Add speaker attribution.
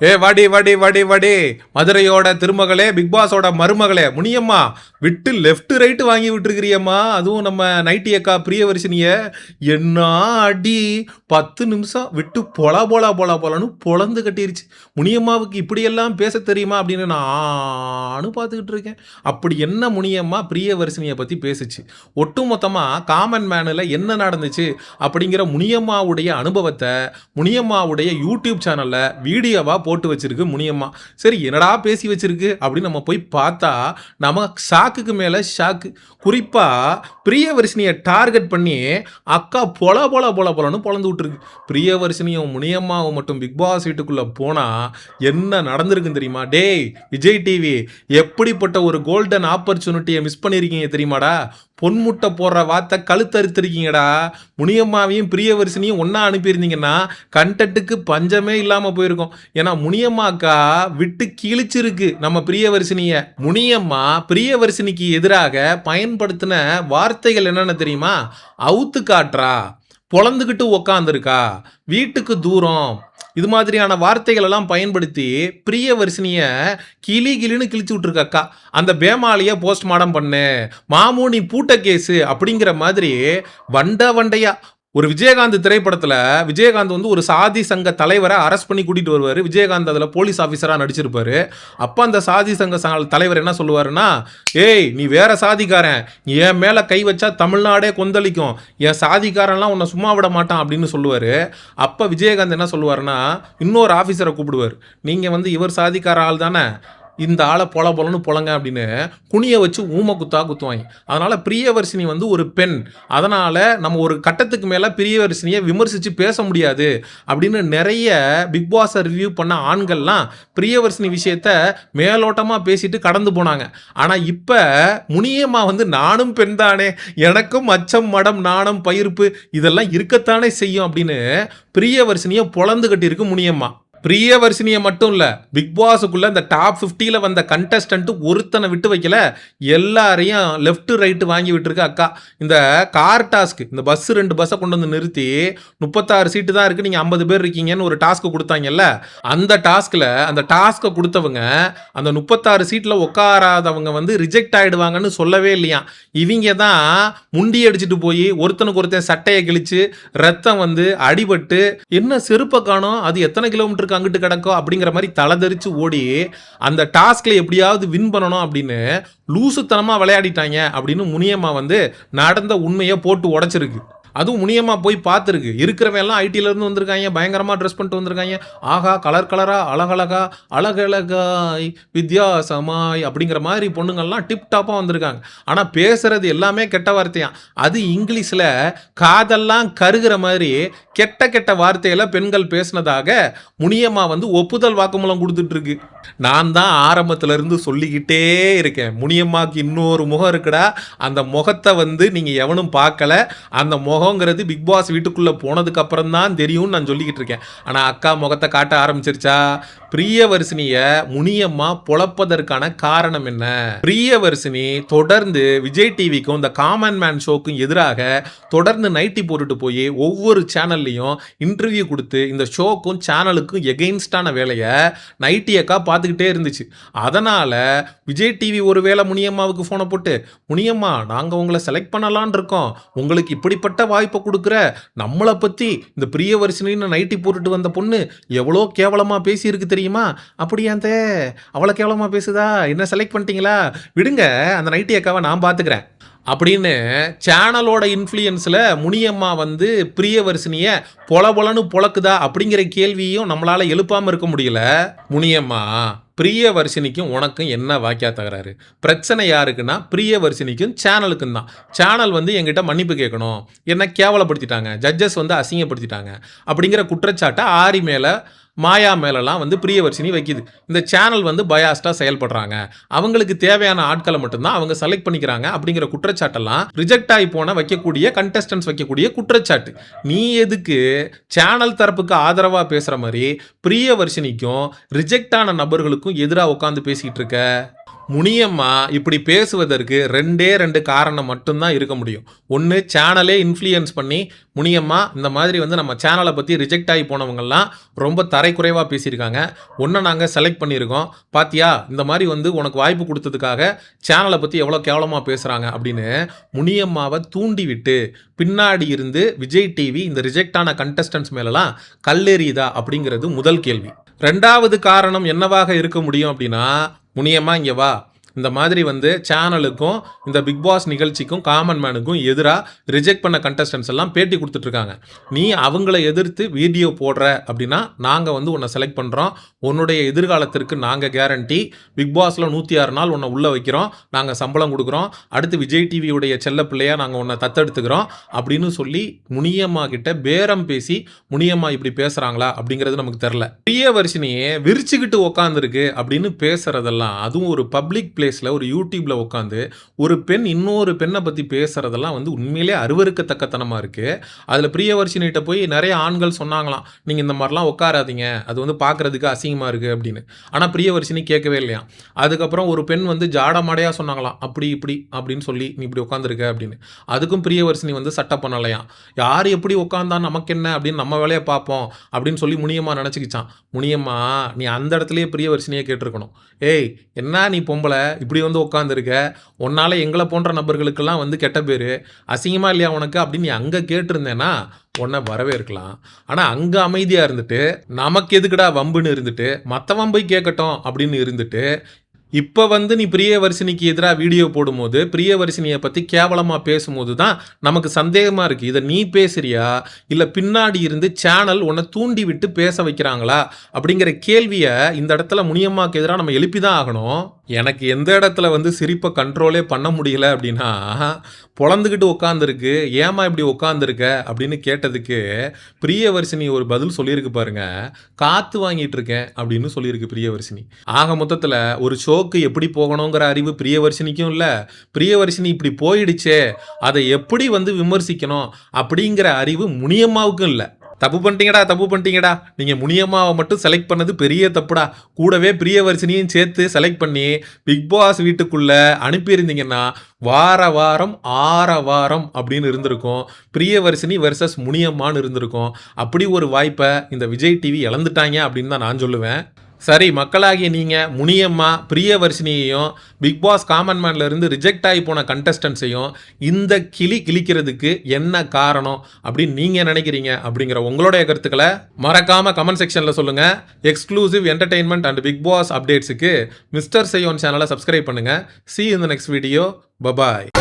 Speaker 1: ஏ வாடி வாடி வாடி வாடி, மதுரையோட திருமகளே, பிக் பாஸோட மருமகளே, முனியம்மா விட்டு லெஃப்ட் ரைட்டு வாங்கி விட்டுருக்கிறியம்மா. அதுவும் நம்ம நைட்டி அக்கா பிரியவர்ஷினிய என்ன அடி, 10 நிமிஷம் விட்டு பொல பொல பொல பொலன்னு பொழந்து கட்டிருச்சு. முனியம்மாவுக்கு இப்படியெல்லாம் பேச தெரியுமா அப்படின்னு நானும் பார்த்துக்கிட்டு இருக்கேன். அப்படி என்ன முனியம்மா பிரியவர்ஷினியை பற்றி பேசுச்சு? ஒட்டுமொத்தமாக காமன் மேனில் என்ன நடந்துச்சு அப்படிங்கிற முனியம்மாவுடைய அனுபவத்தை முனியம்மாவுடைய யூடியூப் சேனலில் வீடியோவாக போட்டு வச்சிருக்கு முனியம்மா. சரி, என்னடா பேசி வச்சிருக்கு அப்படின்னு நம்ம போய் பார்த்தா நம்ம ஷாக்குக்கு மேலே ஷாக்கு. குறிப்பாக பிரியவர்ஷினியை டார்கெட் பண்ணி அக்கா பொல பொல பொல பொலன்னு பொழந்து விட்டுருக்கு. பிரியவர்ஷினியும் முனியம்மாவும் மட்டும் பிக் பாஸ் வீட்டுக்குள்ளே போனால் என்ன நடந்திருக்குன்னு தெரியுமா? டேய் விஜய் டிவி, எப்படிப்பட்ட ஒரு கோல்டன் ஆப்பர்ச்சுனிட்டியை மிஸ் பண்ணியிருக்கீங்க தெரியுமாடா? பொன்முட்டை போடுற வார்த்தை கழுத்தறுத்திருக்கீங்கடா. முனியம்மாவையும் பிரியவர்ஷினியும் ஒன்றா அனுப்பியிருந்தீங்கன்னா கண்டென்ட்டுக்கு பஞ்சமே இல்லாமல் போயிருக்கும். ஏன்னா முனியம்மாக்கா விட்டு கிழிச்சிருக்கு நம்ம பிரியவர்ஷினியை. முனியம்மா பிரியவர்ஷினிக்கு எதிராக பயன்படுத்தின வார்த்தைகள் என்னென்ன தெரியுமா? அவுத்து காட்டுறா, பொழந்துக்கிட்டு உக்காந்துருக்கா, வீட்டுக்கு தூரம், இது மாதிரியான வார்த்தைகள் எல்லாம் பயன்படுத்தி பிரியவர்ஷினிய கிளின்னு கிழிச்சு விட்டுருக்க அக்கா. அந்த பேமாலியை போஸ்ட்மார்ட்டம் பண்ணு, மாமூனி பூட்ட கேஸு அப்படிங்கிற மாதிரி வண்டையா ஒரு விஜயகாந்த் திரைப்படத்தில் விஜயகாந்த் வந்து ஒரு சாதி சங்க தலைவரை அரெஸ்ட் பண்ணி கூட்டிகிட்டு வருவார். விஜயகாந்த் அதில் போலீஸ் ஆஃபீஸராக நடிச்சிருப்பார். அப்போ அந்த சாதி சங்க தலைவர் என்ன சொல்லுவாருன்னா, ஏய் நீ வேற சாதிக்காரன், என் மேலே கை வச்சா தமிழ்நாடே கொந்தளிக்கும், என் சாதிக்காரன்லாம் உன்னை சும்மா விட மாட்டான் அப்படின்னு சொல்லுவார். அப்போ விஜயகாந்த் என்ன சொல்லுவாருன்னா, இன்னொரு ஆஃபீஸரை கூப்பிடுவார். நீங்கள் வந்து இவர் சாதிக்கார ஆள் தானே, இந்த ஆளை பொல பொலன்னு பொலங்க அப்படின்னு குனிய வச்சு ஊமை குத்துவாங்க. அதனால் பிரியவர்ஷினி வந்து ஒரு பெண், அதனால் நம்ம ஒரு கட்டத்துக்கு மேலே பிரியவர்ஷினியை விமர்சித்து பேச முடியாது அப்படின்னு நிறைய பிக் பாஸை ரிவ்யூ பண்ண ஆண்கள்லாம் பிரியவர்ஷினி விஷயத்த மேலோட்டமாக பேசிட்டு கடந்து போனாங்க. ஆனால் இப்போ முனியம்மா வந்து நானும் பெண் தானே, எனக்கும் அச்சம் மடம் நாணம் பயிர்ப்பு இதெல்லாம் இருக்கத்தானே செய்யும் அப்படின்னு பிரியவர்ஷினியை பொழந்து கட்டியிருக்கு முனியம்மா. பிரியவர்ஷினியை மட்டும் இல்லை, பிக் பாஸுக்குள்ள இந்த டாப் 50ல் வந்த கண்டஸ்டன்ட்டு ஒருத்தனை விட்டு வைக்கல, எல்லாரையும் லெஃப்ட் ரைட்டு வாங்கி விட்டுருக்கு அக்கா. இந்த கார் டாஸ்க்கு, இந்த பஸ்ஸு 2 பஸ்ஸை கொண்டு வந்து நிறுத்தி 36 சீட்டு தான் இருக்குது, நீங்கள் 50 பேர் இருக்கீங்கன்னு ஒரு டாஸ்க்கு கொடுத்தாங்கல்ல, அந்த டாஸ்க்கை கொடுத்தவங்க அந்த 36 சீட்டில் உட்காராதவங்க வந்து ரிஜெக்ட் ஆகிடுவாங்கன்னு சொல்லவே இல்லையா. இவங்க தான் முண்டி அடிச்சுட்டு போய் ஒருத்தனுக்கு ஒருத்தன் சட்டையை கிழிச்சு ரத்தம் வந்து அடிபட்டு என்ன செருப்பை காணோம், அது எத்தனை கிலோமீட்டர் அங்கிட்டு கிடக்கும் அப்படிங்கிற மாதிரி தலதரிச்சு ஓடி அந்த டாஸ்க்ல எப்படியாவது வின் பண்ணணும் அப்படின்னு லூசுத்தனமா விளையாடிட்டாங்க அப்படின்னு முனியம்மா வந்து நடந்த உண்மையை போட்டு உடைச்சிருக்கு. அதுவும் முனியம்மா போய் பார்த்துருக்கு. இருக்கிறவங்க எல்லாம் ஐடியிலேருந்து வந்திருக்காங்க, பயங்கரமாக ட்ரெஸ் பண்ணிட்டு வந்திருக்காங்க. ஆகா கலர் கலரா அழகழகா அழகழகாய் வித்தியாசமாய் அப்படிங்கிற மாதிரி பொண்ணுங்கள்லாம் டிப்டாப்பாக வந்திருக்காங்க. ஆனால் பேசுறது எல்லாமே கெட்ட வார்த்தையாம். அது இங்கிலீஷில் காதெல்லாம் கருகிற மாதிரி கெட்ட கெட்ட வார்த்தையில பெண்கள் பேசினதாக முனியம்மா வந்து ஒப்புதல் வாக்குமூலம் கொடுத்துட்ருக்கு. நான் தான் ஆரம்பத்துல இருந்து சொல்லிக்கிட்டே இருக்கேன், முனியம்மாக்கு இன்னொரு முகம் இருக்குடா, அந்த முகத்தை வந்து நீங்கள் எவனும் பார்க்கல, அந்த முகங்கிறது பிக் பாஸ் வீட்டுக்குள்ளே போனதுக்கு அப்புறம் தான் தெரியும்னு நான் சொல்லிக்கிட்டு இருக்கேன். ஆனால் அக்கா முகத்தை காட்ட ஆரம்பிச்சிருச்சா? பிரியவர்ஷினியை முனியம்மா பொழப்பதற்கான காரணம் என்ன? பிரியவர்ஷினி தொடர்ந்து விஜய் டிவிக்கும் இந்த காமன் மேன் ஷோக்கும் எதிராக தொடர்ந்து நைட்டி போட்டுட்டு போய் ஒவ்வொரு சேனல்லையும் இன்டர்வியூ கொடுத்து இந்த ஷோக்கும் சேனலுக்கும் எகெயின்ஸ்டான வேலையை நைட்டி அக்கா பார்த்துக்கிட்டே இருந்துச்சு. அதனால் விஜய் டிவி ஒரு வேளை முனியம்மாவுக்கு ஃபோனை போட்டு, முனியம்மா நாங்கள் உங்களை செலக்ட் பண்ணலான் இருக்கோம், உங்களுக்கு இப்படிப்பட்ட வாய்ப்பை கொடுக்குற, நம்மளை பற்றி இந்த பிரியவர்ஷினின்னு நைட்டி போட்டுட்டு வந்த பொண்ணு எவ்வளோ கேவலமாக பேசியிருக்கு தெரியுமா, அப்படியாந்தே அவ்வளோ கேவலமாக பேசுதா, என்ன செலக்ட் பண்ணிட்டீங்களா, விடுங்க அந்த நைட்டி அக்காவை நான் பார்த்துக்கிறேன் அப்படின்னு சேனலோட இன்ஃப்ளூயன்ஸில் முனியம்மா வந்து பிரியவர்ஷினியை பொல பொலன்னு பொழக்குதா அப்படிங்கிற கேள்வியும் நம்மளால் எழுப்பாமல் இருக்க முடியல. முனியம்மா, பிரியவர்ஷினிக்கும் உனக்கும் என்ன வாக்கியா தகராறு? பிரச்சனை யாருக்குன்னா பிரியவர்ஷினிக்கும் சேனலுக்கும் தான். சேனல் வந்து எங்கிட்ட மன்னிப்பு கேட்கணும், என்ன கேவலப்படுத்திட்டாங்க, ஜட்ஜஸ் வந்து அசிங்கப்படுத்திட்டாங்க அப்படிங்கிற குற்றச்சாட்டை ஆரி மேலே மாயா மேலெல்லாம் வந்து பிரியவர்ஷினி வைக்கிது. இந்த சேனல் வந்து பயாஸ்டாக செயல்படுறாங்க, அவங்களுக்கு தேவையான ஆட்களை மட்டும்தான் அவங்க செலக்ட் பண்ணிக்கிறாங்க அப்படிங்கிற குற்றச்சாட்டெல்லாம் ரிஜெக்ட் ஆகி போன வைக்கக்கூடிய கண்டஸ்டன்ஸ் வைக்கக்கூடிய குற்றச்சாட்டு. நீ எதுக்கு சேனல் தரப்புக்கு ஆதரவாக பேசுகிற மாதிரி பிரியவர்ஷினிக்கும் ரிஜெக்ட் ஆன நபர்களுக்கும் எதிராக உட்காந்து பேசிக்கிட்டு இருக்க? முனியம்மா இப்படி பேசுவதற்கு ரெண்டு காரணம் மட்டும்தான் இருக்க முடியும். ஒன்று, சேனலே இன்ஃப்ளூயன்ஸ் பண்ணி முனியம்மா இந்த மாதிரி வந்து நம்ம சேனலை பற்றி ரிஜெக்ட் ஆகி போனவங்கெல்லாம் ரொம்ப தரைக்குறைவாக பேசியிருக்காங்க, ஒன்று நாங்கள் செலக்ட் பண்ணியிருக்கோம், பாத்தியா இந்த மாதிரி வந்து உனக்கு வாய்ப்பு கொடுத்ததுக்காக சேனலை பற்றி எவ்வளோ கேவலமாக பேசுகிறாங்க அப்படின்னு முனியம்மாவை தூண்டி விட்டு பின்னாடி இருந்து விஜய் டிவி இந்த ரிஜெக்ட் ஆன கண்டஸ்டன்ஸ் மேலெல்லாம் கல்லெறியுதா அப்படிங்கிறது முதல் கேள்வி. ரெண்டாவது காரணம் என்னவாக இருக்க முடியும் அப்படின்னா, முனியம்மா இங்கே வா, இந்த மாதிரி வந்து சேனலுக்கும் இந்த பிக் பாஸ் நிகழ்ச்சிக்கும் காமன் மேனுக்கும் எதிராக ரிஜெக்ட் பண்ண கண்டஸ்டன்ஸ் எல்லாம் பேட்டி கொடுத்துட்ருக்காங்க. நீ அவங்கள எதிர்த்து வீடியோ போடுற அப்படின்னா நாங்கள் வந்து உன்னை செலக்ட் பண்ணுறோம், உன்னுடைய எதிர்காலத்திற்கு நாங்கள் கேரண்டி, பிக் பாஸில் 106 நாள் உன்னை உள்ளே வைக்கிறோம், நாங்கள் சம்பளம் கொடுக்குறோம், அடுத்து விஜய் டிவியுடைய செல்ல பிள்ளையாக நாங்கள் உன்னை தத்தெடுத்துக்கிறோம் அப்படின்னு சொல்லி முனியம்மா கிட்ட பேரம் பேசி முனியம்மா இப்படி பேசுகிறாங்களா அப்படிங்கிறது நமக்கு தெரில. பிரியவர்ஷினியே விரிச்சுக்கிட்டு உக்காந்துருக்கு அப்படின்னு பேசுகிறதெல்லாம், அதுவும் ஒரு பப்ளிக் பிளேஸில் ஒரு யூடியூப்ல உட்காந்து ஒரு பெண் இன்னொரு பெண்ணை பற்றி பேசுறதெல்லாம் வந்து உண்மையிலே அருவருக்கத்தக்கத்தனமாக இருக்குது. அதில் பிரியவர்ஷினிகிட்ட போய் நிறைய ஆண்கள் சொன்னாங்களாம், நீங்கள் இந்த மாதிரிலாம் உட்காராதீங்க, அது வந்து பார்க்குறதுக்கு அசிங்கமாக இருக்குது அப்படின்னு. ஆனால் பிரியவர்ஷினி கேட்கவே இல்லையா. அதுக்கப்புறம் ஒரு பெண் வந்து ஜாடமாடையாக சொன்னாங்களாம், அப்படி இப்படி அப்படின்னு சொல்லி நீ இப்படி உட்காந்துருக்க அப்படின்னு. அதுக்கும் பிரியவர்ஷினி வந்து சட்டை பண்ணலையாம். யார் எப்படி உட்காந்தா நமக்கு என்ன அப்படின்னு நம்ம வேலையை பார்ப்போம் அப்படின்னு சொல்லி முனியம்மா நினச்சிக்கிச்சான். முனியம்மா நீ அந்த இடத்துலையே பிரியவர்ஷினியை கேட்டிருக்கணும், ஏய் என்ன நீ பொம்பளை இப்படி வந்து உட்காந்துருக்க, உன்னால் எங்களை போன்ற நபர்களுக்கெல்லாம் வந்து கெட்ட பேர், அசிங்கமாக இல்லையா உனக்கு அப்படின்னு நீ அங்கே கேட்டிருந்தேன்னா உன்னை வரவே இருக்கலாம். ஆனால் அங்கே அமைதியாக இருந்துட்டு நமக்கு எதுக்குடா வம்புன்னு இருந்துட்டு மற்றவன் போய் கேட்கட்டும் அப்படின்னு இருந்துட்டு இப்போ வந்து நீ பிரியவர்ஷினிக்கு எதிராக வீடியோ போடும்போது பிரியவர்ஷினியை பற்றி கேவலமாக பேசும்போது தான் நமக்கு சந்தேகமாக இருக்குது. இதை நீ பேசுறியா இல்லை பின்னாடி இருந்து சேனல் உன்னை தூண்டி விட்டு பேச வைக்கிறாங்களா அப்படிங்கிற கேள்வியை இந்த இடத்துல முனியம்மாவுக்கு எதிராக நம்ம எழுப்பி தான் ஆகணும். எனக்கு எந்த இடத்துல வந்து சிரிப்பை கண்ட்ரோலே பண்ண முடியல அப்படின்னா, பொழந்துக்கிட்டு உட்காந்துருக்கு, ஏமா இப்படி உட்காந்துருக்க அப்படின்னு கேட்டதுக்கு பிரியவர்ஷினி ஒரு பதில் சொல்லியிருக்கு பாருங்க, காற்று வாங்கிட்டு இருக்கேன் அப்படின்னு சொல்லியிருக்கு பிரியவர்ஷினி. ஆக மொத்தத்தில் ஒரு ஷோக்கு எப்படி போகணுங்கிற அறிவு பிரியவர்ஷினிக்கும் இல்லை, பிரியவர்ஷினி இப்படி போயிடுச்சே அதை எப்படி வந்து விமர்சிக்கணும் அப்படிங்கிற அறிவு முனியம்மாவுக்கும் இல்லை. தப்பு பண்ணிட்டீங்கடா, நீங்கள் முனியம்மாவை மட்டும் செலக்ட் பண்ணது பெரிய தப்புடா, கூடவே பிரியவர்ஷினியும் சேர்த்து செலக்ட் பண்ணி பிக் பாஸ் வீட்டுக்குள்ளே அனுப்பியிருந்தீங்கன்னா வாரம் ஆரவாரம் அப்படின்னு இருந்திருக்கும், பிரியவர்ஷினி வெர்சஸ் முனியம்மான்னு இருந்திருக்கும். அப்படி ஒரு வாய்ப்பை இந்த விஜய் டிவி இழந்துட்டாங்க அப்படின்னு தான் நான் சொல்லுவேன். சரி, மக்களாகிய நீங்கள் முனியம்மா பிரியவர்ஷினியையும் பிக் பாஸ் காமன் மேன்ல இருந்து ரிஜெக்ட் ஆகி போன கண்டஸ்டன்ஸையும் இந்த கிளிக்கிறதுக்கு என்ன காரணம் அப்படின்னு நீங்கள் நினைக்கிறீங்க அப்படிங்கிற உங்களுடைய கருத்துக்களை மறக்காமல் கமெண்ட் செக்ஷனில் சொல்லுங்கள். Exclusive entertainment and Bigg Boss அப்டேட்ஸுக்கு மிஸ்டர் செய்யோன் சேனலை சப்ஸ்கிரைப் பண்ணுங்கள். See you in the next video. Bye bye.